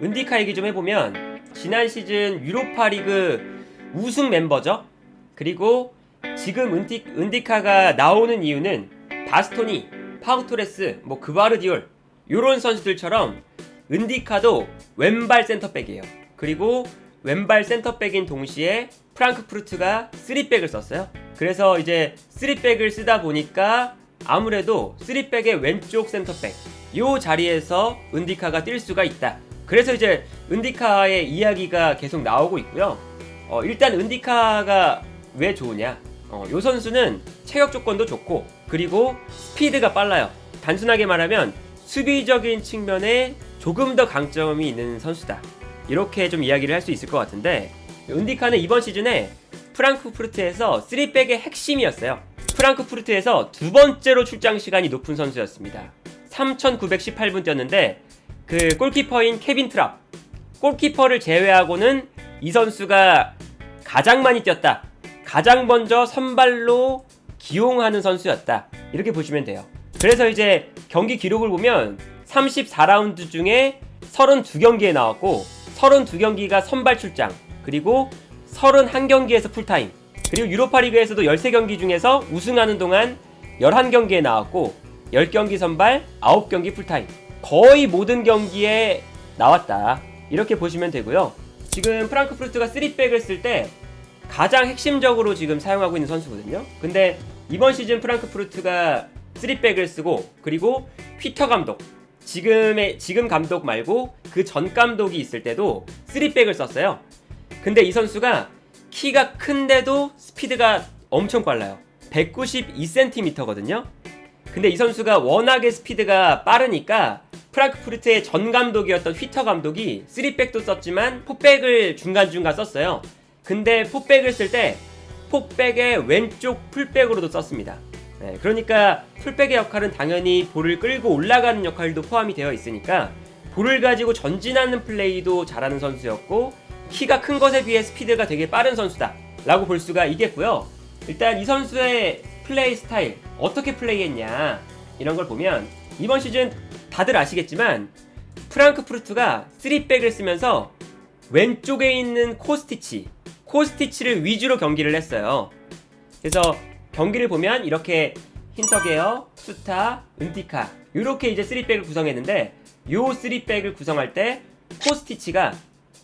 은디카 얘기 좀 해보면 지난 시즌 유로파리그 우승 멤버죠. 그리고 지금 은디카가 나오는 이유는 바스토니, 파우토레스, 그바르디올 요런 선수들처럼 은디카도 왼발 센터백이에요. 그리고 왼발 센터백인 동시에 프랑크푸르트가 3백을 썼어요. 그래서 이제 3백을 쓰다 보니까 아무래도 3백의 왼쪽 센터백 요 자리에서 은디카가 뛸 수가 있다. 그래서 이제 은디카의 이야기가 계속 나오고 있고요. 일단 은디카가 왜 좋으냐? 요 선수는 체격 조건도 좋고 그리고 스피드가 빨라요. 단순하게 말하면 수비적인 측면에 조금 더 강점이 있는 선수다. 이렇게 좀 이야기를 할 수 있을 것 같은데, 은디카는 이번 시즌에 프랑크푸르트에서 3백의 핵심이었어요. 프랑크푸르트에서 두 번째로 출장 시간이 높은 선수였습니다. 3,918분 뛰었는데 그 골키퍼인 케빈 트랍, 골키퍼를 제외하고는 이 선수가 가장 많이 뛰었다. 가장 먼저 선발로 기용하는 선수였다. 이렇게 보시면 돼요. 그래서 이제 경기 기록을 보면 34라운드 중에 32경기에 나왔고 32경기가 선발 출장, 그리고 31경기에서 풀타임, 그리고 유로파리그에서도 13경기 중에서 우승하는 동안 11경기에 나왔고 10경기 선발, 9경기 풀타임, 거의 모든 경기에 나왔다. 이렇게 보시면 되고요. 지금 프랑크푸르트가 3백을 쓸 때 가장 핵심적으로 지금 사용하고 있는 선수거든요. 근데 이번 시즌 프랑크푸르트가 3백을 쓰고, 그리고 휘터 감독, 지금 감독 말고 그 전 감독이 있을 때도 3백을 썼어요. 근데 이 선수가 키가 큰데도 스피드가 엄청 빨라요. 192cm거든요. 근데 이 선수가 워낙에 스피드가 빠르니까 프랑크푸르트의 전 감독이었던 휘터 감독이 3백도 썼지만 포백을 중간중간 썼어요. 근데 포백을 쓸 때 포백의 왼쪽 풀백으로도 썼습니다. 그러니까 풀백의 역할은 당연히 볼을 끌고 올라가는 역할도 포함이 되어 있으니까 볼을 가지고 전진하는 플레이도 잘하는 선수였고, 키가 큰 것에 비해 스피드가 되게 빠른 선수다 라고 볼 수가 있겠고요. 일단 이 선수의 플레이 스타일, 어떻게 플레이했냐 이런 걸 보면 이번 시즌 다들 아시겠지만 프랑크푸르트가 3백을 쓰면서 왼쪽에 있는 코스티치를 위주로 경기를 했어요. 그래서 경기를 보면 이렇게 힌터게어, 수타, 은티카 이렇게 이제 3백을 구성했는데, 요 3백을 구성할 때 코스티치가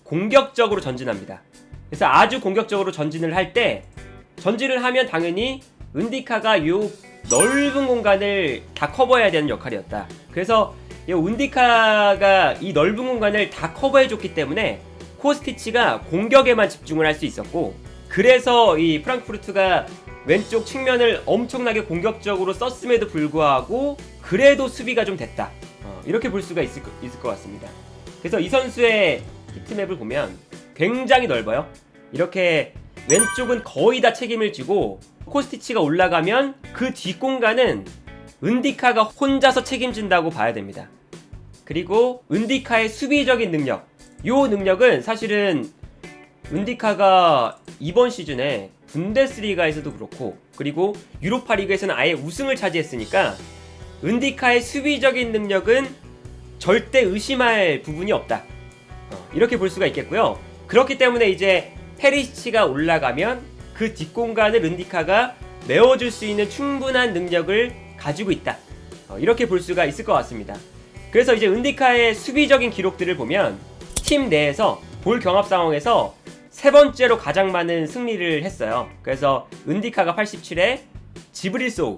공격적으로 전진합니다. 그래서 아주 공격적으로 전진을 할 때, 전진을 하면 당연히 은디카가 요 넓은 공간을 다 커버해야 되는 역할이었다. 그래서 이 은디카가 이 넓은 공간을 다 커버해줬기 때문에 코스티치가 공격에만 집중을 할 수 있었고, 그래서 이 프랑크푸르트가 왼쪽 측면을 엄청나게 공격적으로 썼음에도 불구하고 그래도 수비가 좀 됐다. 이렇게 볼 수가 있을 것 같습니다. 그래서 이 선수의 히트맵을 보면 굉장히 넓어요. 이렇게 왼쪽은 거의 다 책임을 지고 코스티치가 올라가면 그 뒷공간은 은디카가 혼자서 책임진다고 봐야 됩니다. 그리고 은디카의 수비적인 능력, 요 능력은 사실은 은디카가 이번 시즌에 분데스리가에서도 그렇고 그리고 유로파리그에서는 아예 우승을 차지했으니까 은디카의 수비적인 능력은 절대 의심할 부분이 없다. 이렇게 볼 수가 있겠고요. 그렇기 때문에 이제 페리시치가 올라가면 그 뒷공간을 은디카가 메워줄 수 있는 충분한 능력을 가지고 있다. 이렇게 볼 수가 있을 것 같습니다. 그래서 이제 은디카의 수비적인 기록들을 보면 팀 내에서 볼 경합 상황에서 세 번째로 가장 많은 승리를 했어요. 그래서 은디카가 87회, 지브릴소우,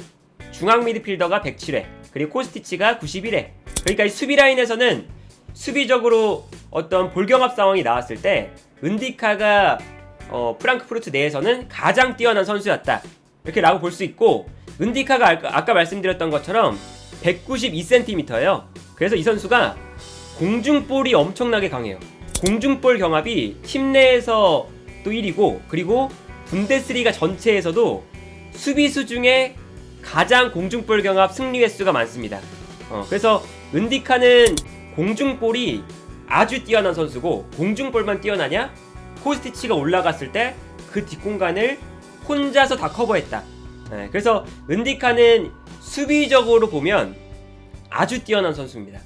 중앙 미드필더가 107회, 그리고 코스티치가 91회. 그러니까 이 수비 라인에서는 수비적으로 어떤 볼 경합 상황이 나왔을 때 은디카가 프랑크푸르트 내에서는 가장 뛰어난 선수였다. 이렇게 라고 볼 수 있고, 은디카가 아까 말씀드렸던 것처럼 192cm예요. 그래서 이 선수가 공중볼이 엄청나게 강해요. 공중볼 경합이 팀 내에서 또 1위고, 그리고 분데스리가 전체에서도 수비수 중에 가장 공중볼 경합 승리 횟수가 많습니다. 그래서 은디카는 공중볼이 아주 뛰어난 선수고, 공중볼만 뛰어나냐? 코스티치가 올라갔을 때 그 뒷공간을 혼자서 다 커버했다. 그래서 은디카는 수비적으로 보면 아주 뛰어난 선수입니다.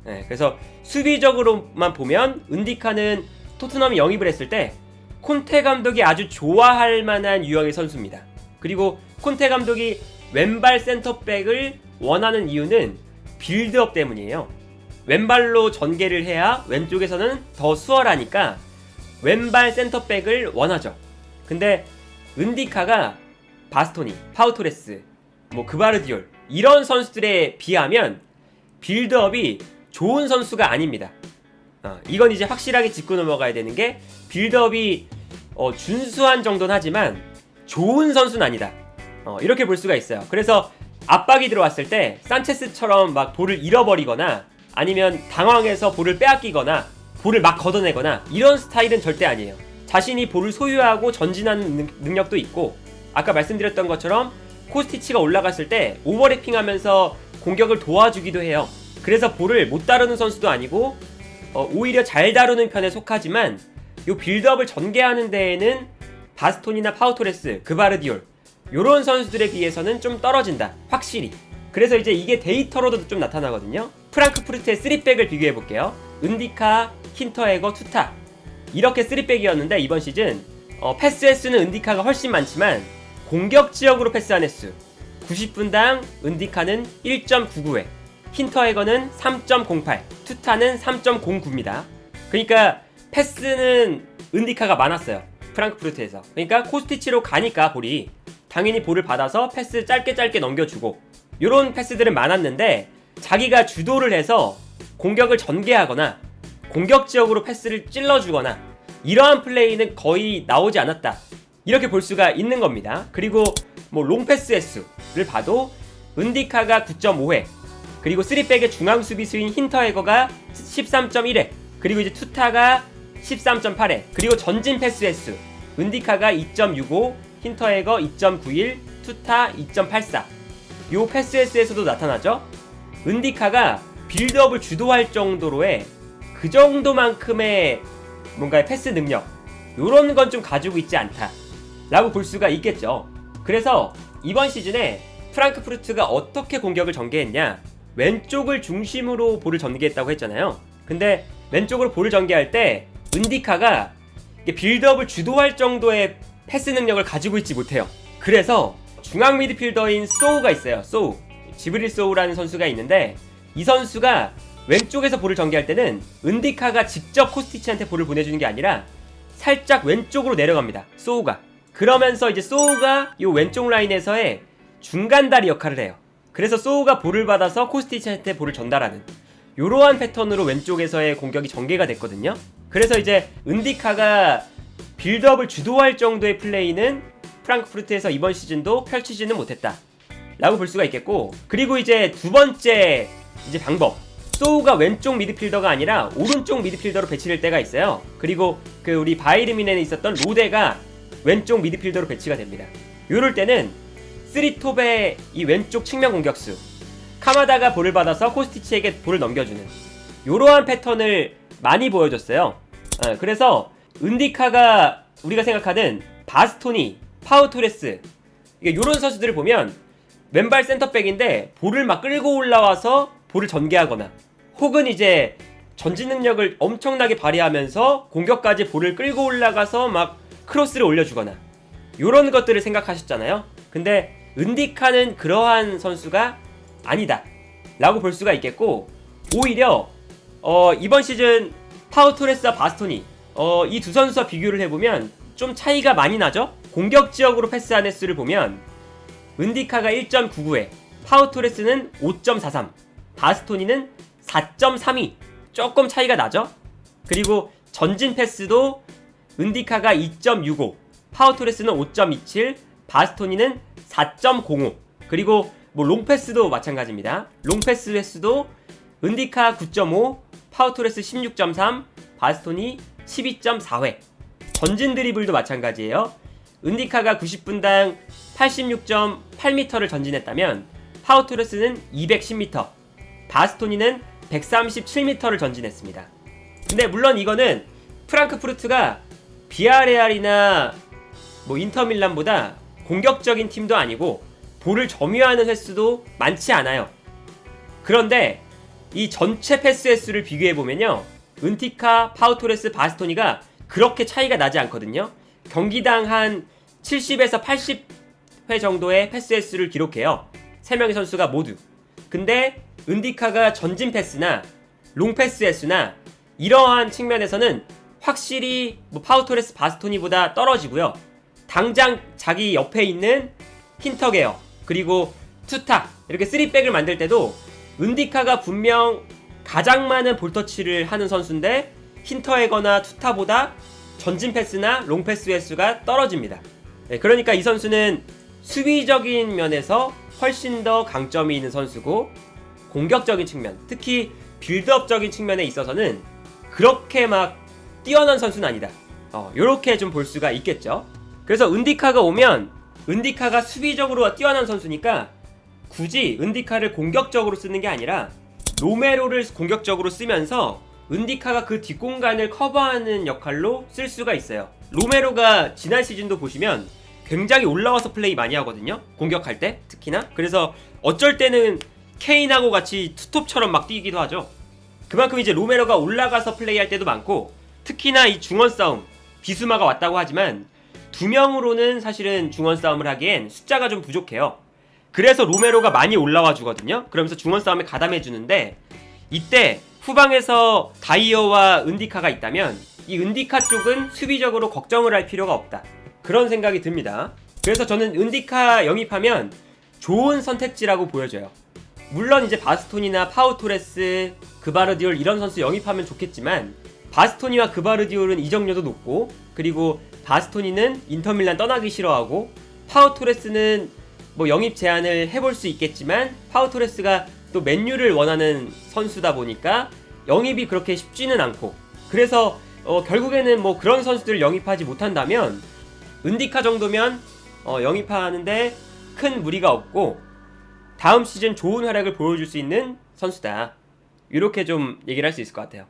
그래서 수비적으로만 보면 은디카는 토트넘이 영입을 했을 때 콘테 감독이 아주 좋아할 만한 유형의 선수입니다. 그리고 콘테 감독이 왼발 센터백을 원하는 이유는 빌드업 때문이에요. 왼발로 전개를 해야 왼쪽에서는 더 수월하니까 왼발 센터백을 원하죠. 근데 은디카가 바스토니, 파우토레스, 그바르디올 이런 선수들에 비하면 빌드업이 좋은 선수가 아닙니다. 이건 이제 확실하게 짚고 넘어가야 되는 게 빌드업이 준수한 정도는 하지만 좋은 선수는 아니다. 이렇게 볼 수가 있어요. 그래서 압박이 들어왔을 때 산체스처럼 막 볼을 잃어버리거나 아니면 당황해서 볼을 빼앗기거나 볼을 막 걷어내거나 이런 스타일은 절대 아니에요. 자신이 볼을 소유하고 전진하는 능력도 있고 아까 말씀드렸던 것처럼 코스티치가 올라갔을 때 오버래핑하면서 공격을 도와주기도 해요. 그래서 볼을 못 다루는 선수도 아니고 오히려 잘 다루는 편에 속하지만 요 빌드업을 전개하는 데에는 바스톤이나 파우토레스, 그바르디올 요런 선수들에 비해서는 좀 떨어진다. 확실히. 그래서 이제 이게 데이터로도 좀 나타나거든요. 프랑크푸르트의 3백을 비교해볼게요. 은디카, 힌터에거, 투타 이렇게 3백이었는데 이번 시즌 패스 횟수는 은디카가 훨씬 많지만 공격 지역으로 패스한 횟수 90분당 은디카는 1.99회, 힌터에거는 3.08, 투타는 3.09입니다. 그러니까 패스는 은디카가 많았어요. 프랑크푸르트에서. 그러니까 코스티치로 가니까 볼이 당연히 볼을 받아서 패스 짧게 넘겨주고 요런 패스들은 많았는데 자기가 주도를 해서 공격을 전개하거나 공격 지역으로 패스를 찔러주거나 이러한 플레이는 거의 나오지 않았다. 이렇게 볼 수가 있는 겁니다. 그리고 롱패스 횟수를 봐도 은디카가 9.5회, 그리고 3백의 중앙 수비수인 힌터에거가 13.1회, 그리고 이제 투타가 13.8회, 그리고 전진 패스 횟수 은디카가 2.65, 힌터에거 2.91, 투타 2.84. 요 패스 횟수에서도 나타나죠. 은디카가 빌드업을 주도할 정도로의 그 정도만큼의 뭔가 패스 능력 요런 건 좀 가지고 있지 않다 라고 볼 수가 있겠죠. 그래서 이번 시즌에 프랑크푸르트가 어떻게 공격을 전개했냐, 왼쪽을 중심으로 볼을 전개했다고 했잖아요. 근데 왼쪽으로 볼을 전개할 때 은디카가 빌드업을 주도할 정도의 패스 능력을 가지고 있지 못해요. 그래서 중앙 미드필더인 소우가 있어요. 소우, 지브릴 소우라는 선수가 있는데 이 선수가 왼쪽에서 볼을 전개할 때는 은디카가 직접 코스티치한테 볼을 보내주는 게 아니라 살짝 왼쪽으로 내려갑니다. 소우가. 그러면서 이제 소우가 이 왼쪽 라인에서의 중간다리 역할을 해요. 그래서 소우가 볼을 받아서 코스티치한테 볼을 전달하는 이러한 패턴으로 왼쪽에서의 공격이 전개가 됐거든요. 그래서 이제 은디카가 빌드업을 주도할 정도의 플레이는 프랑크푸르트에서 이번 시즌도 펼치지는 못했다 라고 볼 수가 있겠고, 그리고 이제 두 번째 이제 방법, 소우가 왼쪽 미드필더가 아니라 오른쪽 미드필더로 배치될 때가 있어요. 그리고 우리 바이에른 뮌헨에 있었던 로데가 왼쪽 미드필더로 배치가 됩니다. 요럴 때는 쓰리톱의 이 왼쪽 측면 공격수, 카마다가 볼을 받아서 코스티치에게 볼을 넘겨주는 요러한 패턴을 많이 보여줬어요. 그래서 은디카가 우리가 생각하는 바스토니, 파우토레스 요런 선수들을 보면 왼발 센터백인데 볼을 막 끌고 올라와서 볼을 전개하거나 혹은 이제 전진 능력을 엄청나게 발휘하면서 공격까지 볼을 끌고 올라가서 막 크로스를 올려주거나 요런 것들을 생각하셨잖아요. 근데 은디카는 그러한 선수가 아니다 라고 볼 수가 있겠고, 오히려 이번 시즌 파우토레스와 바스토니 이 두 선수와 비교를 해보면 좀 차이가 많이 나죠. 공격 지역으로 패스한 횟수를 보면 은디카가 1.99회, 파우토레스는 5.43, 바스토니는 4.32, 조금 차이가 나죠. 그리고 전진 패스도 은디카가 2.65, 파우토레스는 5.27, 바스토니는 4.05, 그리고 롱패스도 마찬가지입니다. 롱패스 횟수도 은디카 9.5, 파우토레스 16.3, 바스토니 12.4회. 전진 드리블도 마찬가지예요. 은디카가 90분당 86.8m를 전진했다면 파우토레스는 210m, 바스토니는 137m를 전진했습니다. 근데 물론 이거는 프랑크푸르트가 비아레알이나 인터밀란보다 공격적인 팀도 아니고 볼을 점유하는 횟수도 많지 않아요. 그런데 이 전체 패스 횟수를 비교해보면요, 은티카, 파우토레스, 바스토니가 그렇게 차이가 나지 않거든요. 경기당 한 70에서 80회 정도의 패스 횟수를 기록해요, 3명의 선수가 모두. 근데 은디카가 전진 패스나 롱 패스 횟수나 이러한 측면에서는 확실히 파우토레스, 바스토니보다 떨어지고요. 당장 자기 옆에 있는 힌터게어 그리고 투타, 이렇게 3백을 만들 때도 은디카가 분명 가장 많은 볼터치를 하는 선수인데 힌터에거나 투타보다 전진 패스나 롱 패스 횟수가 떨어집니다. 그러니까 이 선수는 수비적인 면에서 훨씬 더 강점이 있는 선수고, 공격적인 측면, 특히 빌드업적인 측면에 있어서는 그렇게 막 뛰어난 선수는 아니다. 요렇게 좀 볼 수가 있겠죠. 그래서 은디카가 오면, 은디카가 수비적으로 뛰어난 선수니까 굳이 은디카를 공격적으로 쓰는 게 아니라 로메로를 공격적으로 쓰면서 은디카가 그 뒷공간을 커버하는 역할로 쓸 수가 있어요. 로메로가 지난 시즌도 보시면 굉장히 올라와서 플레이 많이 하거든요, 공격할 때 특히나. 그래서 어쩔 때는 케인하고 같이 투톱처럼 막 뛰기도 하죠. 그만큼 이제 로메로가 올라가서 플레이할 때도 많고, 특히나 이 중원 싸움, 비수마가 왔다고 하지만 2명으로는 사실은 중원 싸움을 하기엔 숫자가 좀 부족해요. 그래서 로메로가 많이 올라와 주거든요. 그러면서 중원 싸움에 가담해 주는데, 이때 후방에서 다이어와 은디카가 있다면 이 은디카 쪽은 수비적으로 걱정을 할 필요가 없다, 그런 생각이 듭니다. 그래서 저는 은디카 영입하면 좋은 선택지라고 보여져요. 물론 이제 바스토니나 파우토레스, 그바르디올 이런 선수 영입하면 좋겠지만, 바스토니와 그바르디올은 이적료도 높고, 그리고 바스토니는 인터밀란 떠나기 싫어하고, 파우토레스는 뭐 영입 제안을 해볼 수 있겠지만 파우토레스가 또 맨유를 원하는 선수다 보니까 영입이 그렇게 쉽지는 않고, 그래서 결국에는 뭐 그런 선수들을 영입하지 못한다면 은디카 정도면 영입하는데 큰 무리가 없고 다음 시즌 좋은 활약을 보여줄 수 있는 선수다, 이렇게 좀 얘기를 할 수 있을 것 같아요.